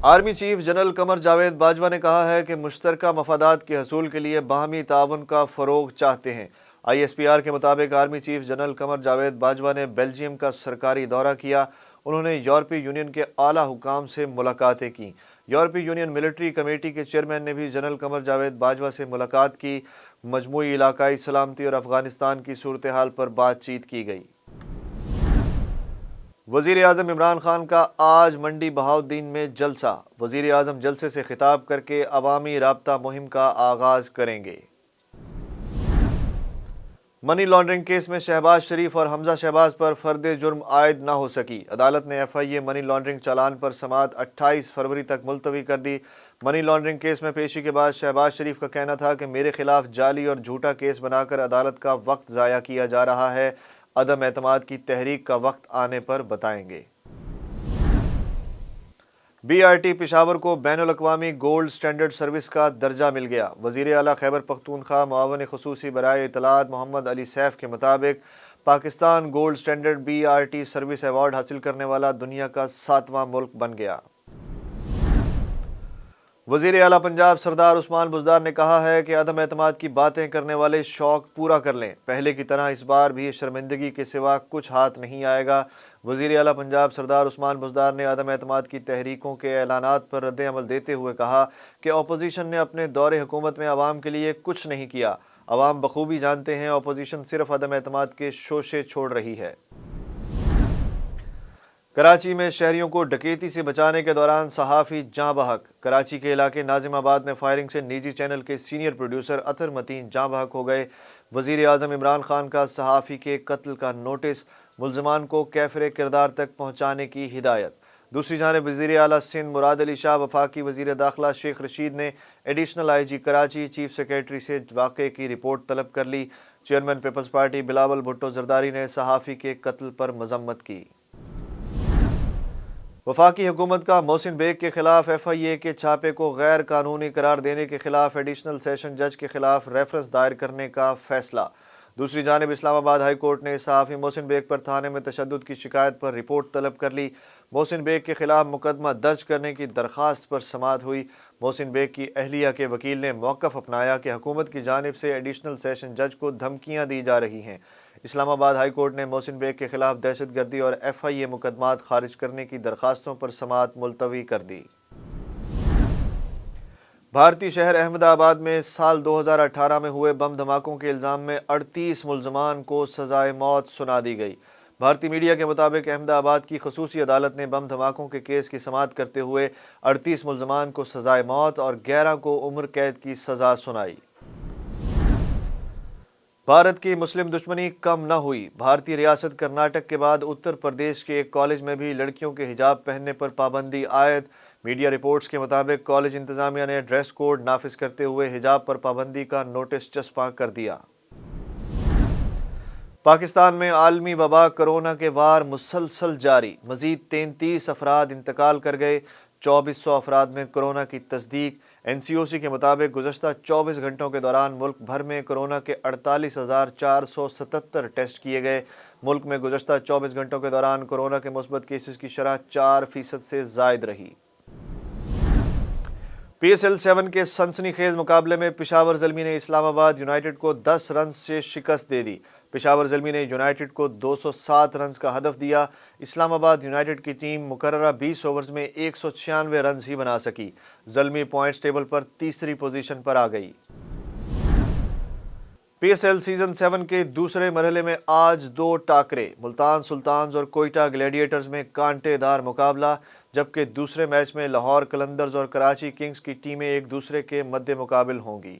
Army chief general Qamar Javed Bajwa نے کہا ہے کہ مشترکہ مفادات کے حصول کے لیے باہمی تعاون کا فروغ چاہتے ہیں۔ ISPR کے مطابق army chief general Qamar Javed Bajwa نے بیلجیم کا سرکاری دورہ کیا۔ انہوں نے یورپی یونین کے اعلیٰ حکام سے ملاقاتیں کیں۔ یورپی یونین ملٹری کمیٹی کے چیئرمین نے بھی جنرل قمر جاوید باجوہ سے ملاقات کی۔ مجموعی علاقائی سلامتی اور افغانستان کی صورتحال پر بات چیت کی گئی۔ وزیر اعظم عمران خان کا آج منڈی بہاؤالدین میں جلسہ۔ وزیر اعظم جلسے سے خطاب کر کے عوامی رابطہ مہم کا آغاز کریں گے۔ منی لانڈرنگ کیس میں شہباز شریف اور حمزہ شہباز پر فرد جرم عائد نہ ہو سکی۔ عدالت نے FIA منی لانڈرنگ چالان پر سماعت 28 فروری تک ملتوی کر دی۔ منی لانڈرنگ کیس میں پیشی کے بعد شہباز شریف کا کہنا تھا کہ میرے خلاف جعلی اور جھوٹا کیس بنا کر عدالت کا وقت ضائع کیا جا رہا ہے۔ عدم اعتماد کی تحریک کا وقت آنے پر بتائیں گے۔ BRT پشاور کو بین الاقوامی گولڈ سٹینڈرڈ سروس کا درجہ مل گیا۔ وزیر اعلیٰ خیبر پختونخوا معاون خصوصی برائے اطلاعات محمد علی سیف کے مطابق Pakistan gold standard BRT service award حاصل کرنے والا دنیا کا 7واں ملک بن گیا۔ وزیر اعلیٰ پنجاب سردار عثمان بزدار نے کہا ہے کہ عدم اعتماد کی باتیں کرنے والے شوق پورا کر لیں، پہلے کی طرح اس بار بھی شرمندگی کے سوا کچھ ہاتھ نہیں آئے گا۔ وزیر اعلیٰ پنجاب سردار عثمان بزدار نے عدم اعتماد کی تحریکوں کے اعلانات پر رد عمل دیتے ہوئے کہا کہ اپوزیشن نے اپنے دور حکومت میں عوام کے لیے کچھ نہیں کیا۔ عوام بخوبی جانتے ہیں اپوزیشن صرف عدم اعتماد کے شوشے چھوڑ رہی ہے۔ کراچی میں شہریوں کو ڈکیتی سے بچانے کے دوران صحافی جاں بحق۔ کراچی کے علاقے ناظم آباد میں فائرنگ سے نجی چینل کے سینئر پروڈیوسر اطہر متین جاں بحق ہو گئے۔ وزیر اعظم عمران خان کا صحافی کے قتل کا نوٹس، ملزمان کو کیفر کردار تک پہنچانے کی ہدایت۔ دوسری جانب وزیر اعلیٰ سندھ مراد علی شاہ وفاقی وزیر داخلہ شیخ رشید نے additional IG Karachi chief secretary سے واقعے کی رپورٹ طلب کر لی۔ چیئرمین پیپلز پارٹی بلاول بھٹو زرداری نے صحافی کے قتل پر مذمت کی۔ وفاقی حکومت کا محسن بیگ کے خلاف FIA کے چھاپے کو غیر قانونی قرار دینے کے خلاف ایڈیشنل سیشن جج کے خلاف ریفرنس دائر کرنے کا فیصلہ۔ دوسری جانب اسلام آباد ہائی کورٹ نے صحافی محسن بیگ پر تھانے میں تشدد کی شکایت پر رپورٹ طلب کر لی۔ محسن بیگ کے خلاف مقدمہ درج کرنے کی درخواست پر سماعت ہوئی۔ محسن بیگ کی اہلیہ کے وکیل نے موقف اپنایا کہ حکومت کی جانب سے ایڈیشنل سیشن جج کو دھمکیاں دی جا رہی ہیں۔ اسلام آباد ہائی کورٹ نے محسن بیگ کے خلاف دہشت گردی اور FIA مقدمات خارج کرنے کی درخواستوں پر سماعت ملتوی کر دی۔ بھارتی شہر احمد آباد میں سال 2018 میں ہوئے بم دھماکوں کے الزام میں 38 ملزمان کو سزائے موت سنا دی گئی۔ بھارتی میڈیا کے مطابق احمد آباد کی خصوصی عدالت نے بم دھماکوں کے کیس کی سماعت کرتے ہوئے 38 ملزمان کو سزائے موت اور 11 کو عمر قید کی سزا سنائی۔ بھارت کی مسلم دشمنی کم نہ ہوئی۔ بھارتی ریاست کرناٹک کے بعد اتر پردیش کے ایک کالج میں بھی لڑکیوں کے حجاب پہننے پر پابندی عائد۔ میڈیا رپورٹس کے مطابق کالج انتظامیہ نے ڈریس کوڈ نافذ کرتے ہوئے حجاب پر پابندی کا نوٹس چسپاں کر دیا۔ پاکستان میں عالمی وبا کرونا کے وار مسلسل جاری، مزید 33 افراد انتقال کر گئے۔ 2400 افراد میں کرونا کی تصدیق۔ NCOC کے مطابق گزشتہ 24 گھنٹوں کے دوران ملک بھر میں کرونا کے 48,477 ٹیسٹ کیے گئے۔ ملک میں گزشتہ 24 گھنٹوں کے دوران کرونا کے مثبت کیسز کی شرح 4% سے زائد رہی۔ PSL 7 کے سنسنی خیز مقابلے میں پشاور زلمی نے اسلام آباد یونائیٹڈ کو 10 رنز سے شکست دے دی۔ پشاور زلمی نے یونائیٹڈ کو 207 رنز کا ہدف دیا۔ اسلام آباد یونائیٹڈ کی ٹیم مقررہ 20 اوورز میں 196 رنز ہی بنا سکی۔ زلمی پوائنٹس ٹیبل پر تیسری پوزیشن پر آ گئی۔ PSL سیزن 7 کے دوسرے مرحلے میں آج 2 ٹاکرے، ملتان سلطانز اور کوئٹہ گلیڈیٹرز میں کانٹے دار مقابلہ، جبکہ دوسرے میچ میں لاہور قلندرز اور کراچی کنگز کی ٹیمیں ایک دوسرے کے مد مقابل ہوں گی۔